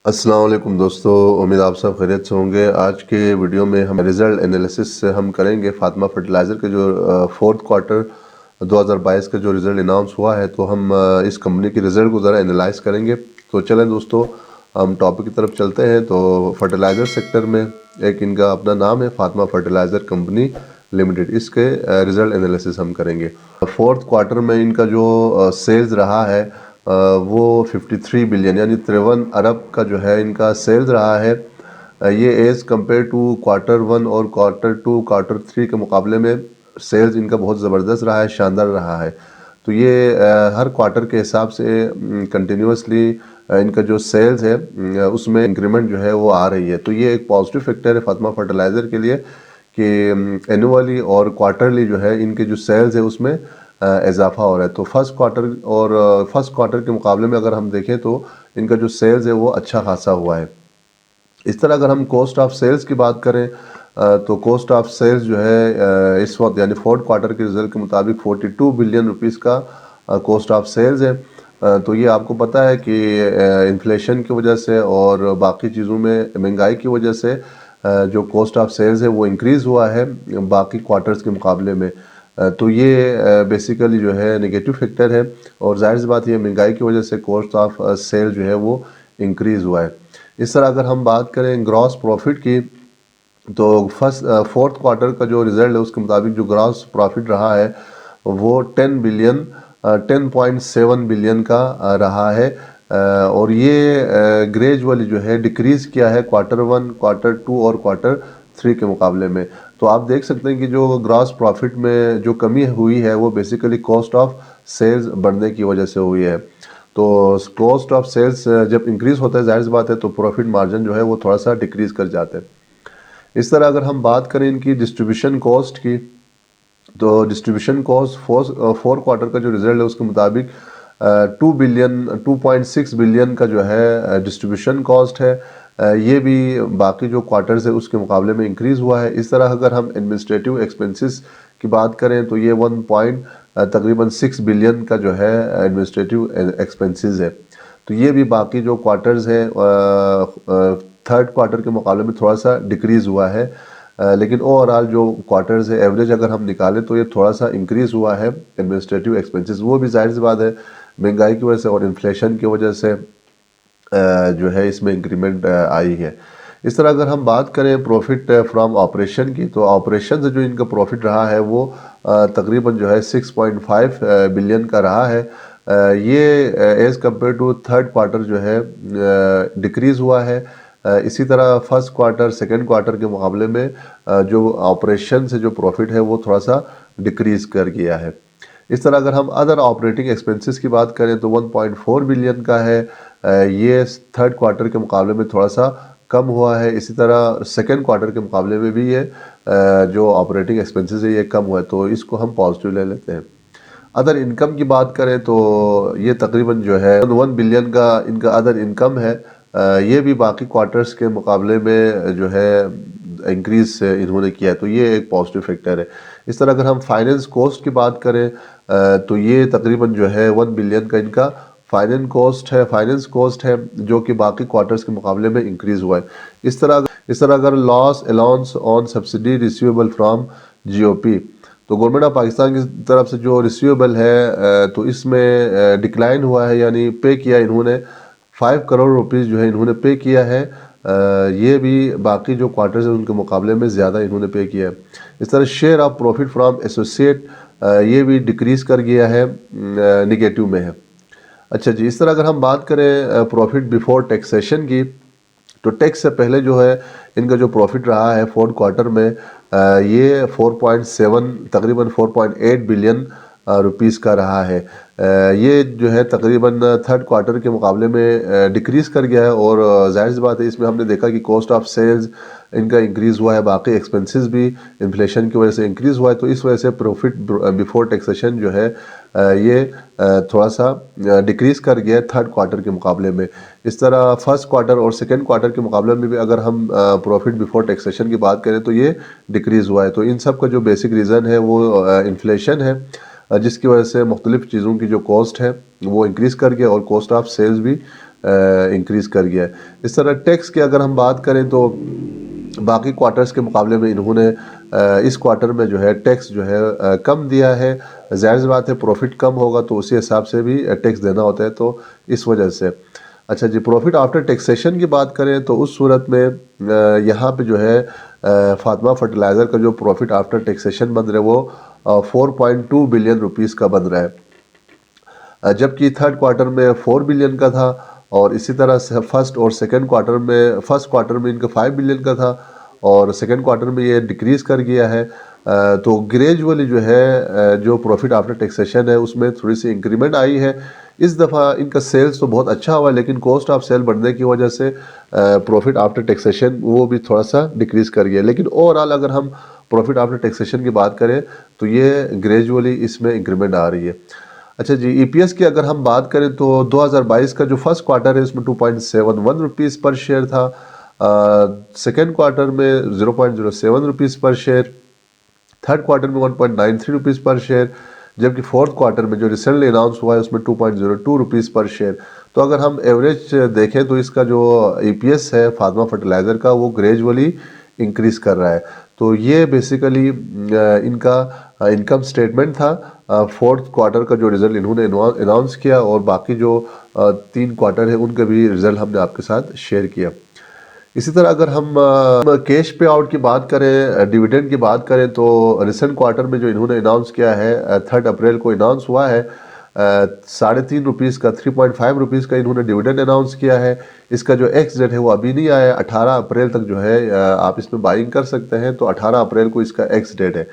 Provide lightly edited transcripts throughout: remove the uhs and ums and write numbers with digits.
अस्सलाम वालेकुम दोस्तों, उम्मीद आप सब खैरियत से होंगे। आज के वीडियो में हम रिज़ल्ट एनालिसिस से हम करेंगे फातिमा फर्टिलाइज़र के जो फोर्थ क्वार्टर 2022 का जो रिज़ल्ट अनाउंस हुआ है, तो हम इस कंपनी के रिज़ल्ट को ज़रा एनालाइज करेंगे। तो चलें दोस्तों, हम टॉपिक की तरफ चलते हैं। तो फर्टिलाइज़र सेक्टर में एक इनका अपना नाम है, फातिमा फर्टिलाइज़र कंपनी लिमिटेड। इसके रिज़ल्ट एनालिसिस हम करेंगे। फोर्थ क्वार्टर में इनका जो सेल्स रहा है वो 53 बिलियन यानी 53 अरब का जो है इनका सेल्स रहा है। ये as compare to quarter one और क्वार्टर टू क्वार्टर थ्री के मुकाबले में सेल्स इनका बहुत ज़बरदस्त रहा है, शानदार रहा है। तो ये हर क्वार्टर के हिसाब से कंटिन्यूसली इनका जो सेल्स है उसमें इंक्रीमेंट जो है वो आ रही है। तो ये एक पॉजिटिव फैक्टर है फातिमा फर्टिलाइज़र के लिए कि एनुअली और क्वार्टरली जो है इनके जो सेल्स है उसमें इजाफा हो रहा है। तो फर्स्ट क्वार्टर के मुकाबले में अगर हम देखें तो इनका जो सेल्स है वो अच्छा खासा हुआ है। इस तरह अगर हम कॉस्ट ऑफ सेल्स की बात करें तो कॉस्ट ऑफ सेल्स जो है इस वक्त यानी फोर्थ क्वार्टर के रिजल्ट के मुताबिक 42 बिलियन रुपीस का कॉस्ट ऑफ सेल्स है। तो ये आपको पता है कि इन्फ्लेशन की वजह से और बाकी चीज़ों में महंगाई की वजह से जो कॉस्ट ऑफ सेल्स है वो इंक्रीज़ हुआ है बाकी क्वार्टर्स के मुकाबले में। तो ये बेसिकली जो है नेगेटिव फैक्टर है और जाहिर सी बात ये महंगाई की वजह से कॉस्ट ऑफ सेल जो है वो इंक्रीज़ हुआ है। इस तरह अगर हम बात करें ग्रॉस प्रॉफिट की, तो फोर्थ क्वार्टर का जो रिज़ल्ट है उसके मुताबिक जो ग्रॉस प्रॉफिट रहा है वो 10.7 बिलियन का रहा है। और ये ग्रेजुअली जो है डिक्रीज़ किया है क्वार्टर वन, क्वार्टर टू और क्वार्टर थ्री के मुकाबले में। तो आप देख सकते हैं कि जो ग्रॉस प्रॉफिट में जो कमी हुई है वो बेसिकली कॉस्ट ऑफ सेल्स बढ़ने की वजह से हुई है। तो कॉस्ट ऑफ सेल्स जब इंक्रीज़ होता है, जाहिर सी बात है, तो प्रॉफिट मार्जिन जो है वो थोड़ा सा डिक्रीज़ कर जाते हैं। इस तरह अगर हम बात करें इनकी डिस्ट्रीब्यूशन कॉस्ट की, तो डिस्ट्रीब्यूशन कॉस्ट फोर क्वार्टर का जो रिजल्ट है उसके मुताबिक 2.6 बिलियन का जो है डिस्ट्रीब्यूशन कॉस्ट है। ये भी बाकी जो क्वार्टर्स है उसके मुकाबले में इंक्रीज़ हुआ है। इस तरह अगर हम एडमिनिस्ट्रेटिव एक्सपेंसेस की बात करें तो ये तकरीबन 6 बिलियन का जो है एडमिनिस्ट्रेटिव एक्सपेंसेस है। तो ये भी बाकी जो क्वार्टर्स है थर्ड क्वार्टर के मुकाबले में थोड़ा सा डिक्रीज़ हुआ है। लेकिन ओवरऑल जो क्वार्टर्स है एवरेज अगर हम निकालें तो ये थोड़ा सा इंक्रीज़ हुआ है एडमिनिस्ट्रेटिव एक्सपेंसेस। वो भी जाहिर सी बात है महंगाई की वजह से और इन्फ्लेशन की वजह से जो है इसमें इंक्रीमेंट आई है। इस तरह अगर हम बात करें प्रॉफिट फ्रॉम ऑपरेशन की, तो ऑपरेशन से जो इनका प्रॉफिट रहा है वो तकरीबन जो है 6.5 बिलियन का रहा है। ये as compare to third quarter जो है डिक्रीज़ हुआ है। इसी तरह फर्स्ट क्वार्टर सेकंड क्वार्टर के मुकाबले में जो ऑपरेशन से जो प्रॉफिट है वो थोड़ा सा डिक्रीज़ कर गया है। इस तरह अगर हम अदर ऑपरेटिंग एक्सपेंसेस की बात करें तो 1.4 बिलियन का है। ये थर्ड क्वार्टर के मुकाबले में थोड़ा सा कम हुआ है। इसी तरह सेकंड क्वार्टर के मुकाबले में भी ये जो ऑपरेटिंग एक्सपेंसेस है ये कम हुआ है, तो इसको हम पॉजिटिव ले लेते हैं। अदर इनकम की बात करें तो ये तकरीबन जो है 1 बिलियन का इनका अदर इनकम है। ये भी बाकी क्वार्टर्स के मुकाबले में जो है इंक्रीज इन्होंने किया है, तो ये एक पॉजिटिव फैक्टर है। इस तरह अगर हम फाइनेंस कॉस्ट की बात करें तो ये तकरीबन जो है 1 बिलियन का इनका फाइनेंस कॉस्ट है जो कि बाकी क्वार्टर्स के मुकाबले में इंक्रीज हुआ है। इस तरह अगर loss allowance on subsidy receivable from GOP, तो गवर्नमेंट ऑफ पाकिस्तान की तरफ से जो रिसीवेबल है तो इसमें डिक्लाइन हुआ है, यानी पे किया इन्होंने 5 करोड़ रुपीज़ जो है इन्होंने पे किया है। ये भी बाकी जो क्वार्टर्स हैं उनके मुकाबले में ज़्यादा इन्होंने पे किया है। इस तरह share of profit from associate ये भी डिक्रीज़ कर गया है, निगेटिव में है। अच्छा जी, इस तरह अगर हम बात करें प्रॉफिट बिफोर टैक्सेशन की, तो टैक्स से पहले जो है इनका जो प्रॉफिट रहा है फोर्थ क्वार्टर में ये 4.7 तकरीबन 4.8 बिलियन रुपीस का रहा है। ये जो है तकरीबन थर्ड क्वार्टर के मुकाबले में डिक्रीज़ कर गया है और जाहिर सी बात है इसमें हमने देखा कि कॉस्ट ऑफ सेल्स इनका इंक्रीज़ हुआ है, बाकी एक्सपेंसेस भी इन्फ्लेशन की वजह से इंक्रीज़ हुआ है। तो इस वजह से प्रॉफिट बिफोर टैक्सेशन जो है ये थोड़ा सा डिक्रीज़ कर गया है थर्ड क्वार्टर के मुकाबले में। इस तरह फर्स्ट क्वार्टर और सेकंड क्वार्टर के मुकाबले में भी अगर हम प्रॉफिट बिफोर टैक्सेशन की बात करें तो ये डिक्रीज़ हुआ है। तो इन सब का जो बेसिक रीज़न है वो इन्फ्लेशन है, जिसकी वजह से मुख्तलिफ़ चीज़ों की जो कॉस्ट है वो इंक्रीज़ कर गया और कॉस्ट ऑफ सेल्स भी इंक्रीज़ कर गया है। इस तरह टैक्स की अगर हम बात करें तो बाकी क्वार्टर्स के मुकाबले में इन्होंने इस क्वार्टर में जो है टैक्स जो है कम दिया है। ज़ाहिर सी बात है प्रॉफिट कम होगा तो उसी हिसाब से भी टैक्स देना होता है, तो इस वजह से। अच्छा जी, प्रॉफिट आफ्टर टैक्सेशन की बात करें तो उस सूरत में यहाँ पे जो है फातिमा फर्टिलाइज़र का जो प्रॉफिट आफ्टर टैक्सेशन बन रहा है वो 4.2 बिलियन रुपीज़ का बन रहा है, जबकि थर्ड क्वार्टर में 4 बिलियन का था और इसी तरह से फर्स्ट और सेकंड क्वार्टर में, फर्स्ट क्वार्टर में इनका 5 बिलियन का था और सेकंड क्वार्टर में ये डिक्रीज़ कर गया है। तो ग्रेजुअली जो है जो प्रॉफिट आफ्टर टैक्सेशन है उसमें थोड़ी सी इंक्रीमेंट आई है। इस दफ़ा इनका सेल्स तो बहुत अच्छा हुआ है, लेकिन कॉस्ट ऑफ सेल बढ़ने की वजह से प्रॉफिट आफ्टर टैक्सेशन वो भी थोड़ा सा डिक्रीज़ कर गया। लेकिन ओवरऑल अगर हम प्रॉफिट आफ्टर टैक्सेशन की बात करें तो ये ग्रेजुअली इसमें इंक्रीमेंट आ रही है। अच्छा जी, ईपीएस की अगर हम बात करें तो 2022 का जो फर्स्ट क्वार्टर है उसमें 2.71 रुपीज़ पर शेयर था, सेकेंड क्वार्टर में 0.07 रुपीज़ पर शेयर, थर्ड क्वार्टर में 1.93 रुपीज़ पर शेयर, जबकि फोर्थ क्वार्टर में जो रिसेंटली अनाउंस हुआ है उसमें 2.02 रुपीज़ पर शेयर। तो अगर हम एवरेज देखें तो इसका जो ईपीएस है फातिमा फर्टिलाइज़र का वो ग्रेजुअली इंक्रीज़ कर रहा है। तो ये बेसिकली इनका इनकम स्टेटमेंट था फोर्थ क्वार्टर का जो रिज़ल्ट इन्होंने अनाउंस किया, और बाकी जो 3 क्वार्टर है उनका भी रिज़ल्ट हमने आपके साथ शेयर किया। इसी तरह अगर हम कैश पे आउट की बात करें, डिविडेंड की बात करें तो रिसेंट क्वार्टर में जो इन्होंने अनाउंस किया है 3 अप्रैल को अनाउंस हुआ है, 3.5 रुपीज़ का 3.5 रुपीज़ का इन्होंने डिविडेंड अनाउंस किया है। इसका जो एक्स डेट है वो अभी नहीं आया है, 18 अप्रैल तक जो है आप इसमें बाइंग कर सकते हैं, तो 18 अप्रैल को इसका एक्स डेट है।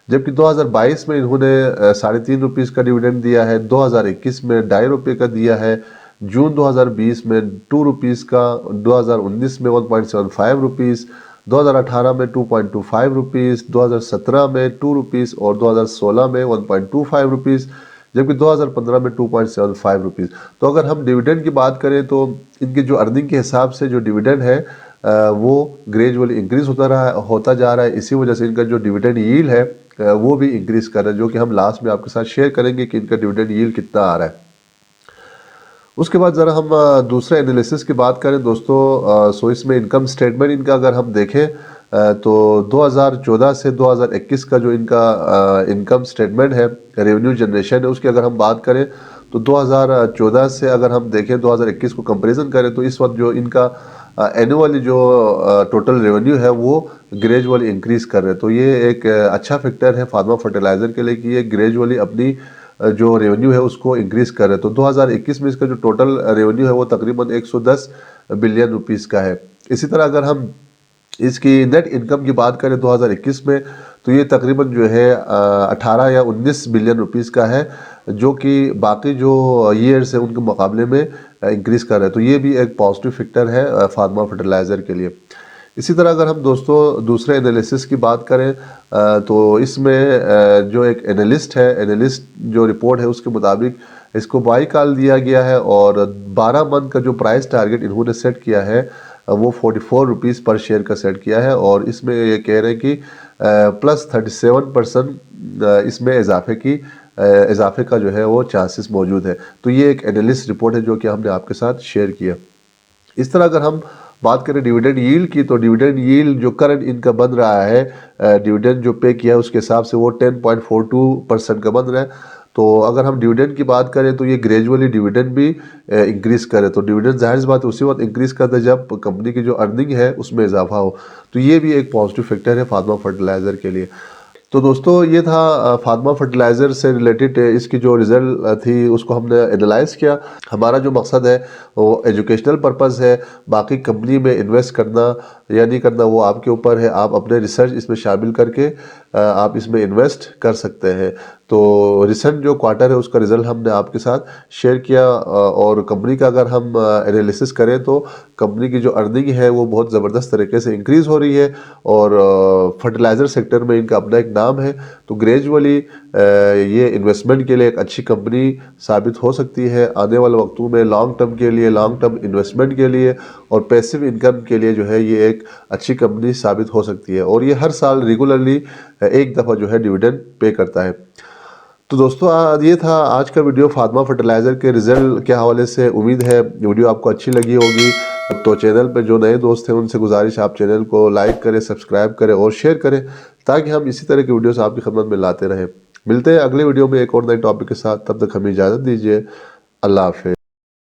जबकि 2022 में इन्होंने 3.5 रुपीज़ का डिविडेंड दिया है, 2021 में 2.5 रुपये का दिया है, जून 2020 में 2 रुपीज़ का, 2019 में 1.75 रुपीज़, 2018 में 2.25 रुपीज़, 2017 में 2 रुपीज़ और 2016 में 1.25 रुपीज़, जबकि 2015 में 2.75 रुपीज़। तो अगर हम डिविडेंड की बात करें तो इनकी जो अर्निंग के हिसाब से जो डिविडेंड है वो ग्रेजुअली इंक्रीज़ होता जा रहा है। इसी वजह से इनका जो डिविडेंड यील्ड है वो भी इंक्रीज़ कर रहा है, जो कि हम लास्ट में आपके साथ शेयर करेंगे कि इनका डिविडेंड यील्ड कितना आ रहा है। उसके बाद ज़रा हम दूसरे एनालिसिस की बात करें दोस्तों, सो इसमें इनकम स्टेटमेंट इनका अगर हम देखें तो 2014 से 2021 का जो इनका इनकम स्टेटमेंट है, रेवेन्यू जनरेशन है, उसकी अगर हम बात करें तो 2014 से अगर हम देखें 2021 को कंपैरिजन करें तो इस वक्त जो इनका एनुअली जो टोटल रेवेन्यू है वो ग्रेजुअली इंक्रीज़ कर रहे हैं। तो ये एक अच्छा फैक्टर है फातिमा फर्टिलाइज़र के लिए कि ये ग्रेजुअली अपनी जो रेवेन्यू है उसको इंक्रीज़ कर रहे हैं। तो 2021 में इसका जो टोटल रेवेन्यू है वो तकरीबन 110 बिलियन रुपीज़ का है। इसी तरह अगर हम इसकी नेट इनकम की बात करें 2021 में तो ये तकरीबन जो है 18 या 19 बिलियन रुपीज़ का है, जो कि बाकी जो ईयर्स है उनके मुकाबले में इंक्रीज़ कर रहे हैं। तो ये भी एक पॉजिटिव फैक्टर है फातिमा फर्टिलाइज़र के लिए। इसी तरह अगर हम दोस्तों दूसरे एनालिसिस की बात करें तो इसमें जो एक एनालिस्ट जो रिपोर्ट है उसके मुताबिक इसको बाई कॉल दिया गया है और 12 मंथ का जो प्राइस टारगेट इन्होंने सेट किया है वो 44 रुपीज़ पर शेयर का सेट किया है, और इसमें ये कह रहे हैं कि प्लस 37% इसमें इजाफे का जो है वो चांसेस मौजूद है। तो ये एक एनालिस्ट रिपोर्ट है जो कि हमने आपके साथ शेयर किया। इस तरह अगर हम बात करें डिविडेंड यील्ड की तो डिविडेंड यील्ड जो करंट इनका बन रहा है, डिविडेंड जो पे किया है उसके हिसाब से वो 10.42% का बन रहा है। तो अगर हम डिविडेंड की बात करें तो ये ग्रेजुअली डिविडेंड भी इंक्रीज़ करे, तो डिविडेंड जाहिर सी बात है उसी वक्त इंक्रीज़ करता है जब कंपनी की जो अर्निंग है उसमें इजाफा हो। तो ये भी एक पॉजिटिव फैक्टर है फातिमा फर्टिलाइज़र के लिए। तो दोस्तों ये था फातिमा फर्टिलाइज़र से रिलेटेड इसकी जो रिज़ल्ट थी उसको हमने एनालाइज़ किया। हमारा जो मकसद है वो एजुकेशनल पर्पज़ है, बाकी कंपनी में इन्वेस्ट करना या नहीं करना वो आपके ऊपर है। आप अपने रिसर्च इसमें शामिल करके आप इसमें इन्वेस्ट कर सकते हैं। तो रिसेंट जो क्वार्टर है उसका रिज़ल्ट हमने आपके साथ शेयर किया, और कंपनी का अगर हम एनालिसिस करें तो कंपनी की जो अर्निंग है वो बहुत ज़बरदस्त तरीके से इंक्रीज़ हो रही है, और फर्टिलाइज़र सेक्टर में इनका अपना एक नाम है। तो ग्रेजुअली ये इन्वेस्टमेंट के लिए एक अच्छी कंपनी साबित हो सकती है आने वाले वक्तों में, लॉन्ग टर्म के लिए, लॉन्ग टर्म इन्वेस्टमेंट के लिए और पैसिव इनकम के लिए जो है ये एक अच्छी कंपनी साबित हो सकती है। और ये हर साल रेगुलरली एक दफ़ा जो है डिविडेंड पे करता है। तो दोस्तों ये था आज का वीडियो फातिमा फर्टिलाइज़र के रिज़ल्ट के हवाले से। उम्मीद है वीडियो आपको अच्छी लगी होगी। तो चैनल पे जो नए दोस्त हैं उनसे गुजारिश आप चैनल को लाइक करें, सब्सक्राइब करें और शेयर करें ताकि हम इसी तरह की वीडियोस आपकी खिदमत में लाते रहें। मिलते हैं अगले वीडियो में एक और नए टॉपिक के साथ, तब तक हमें इजाज़त दीजिए। अल्लाह हाफ़िज़।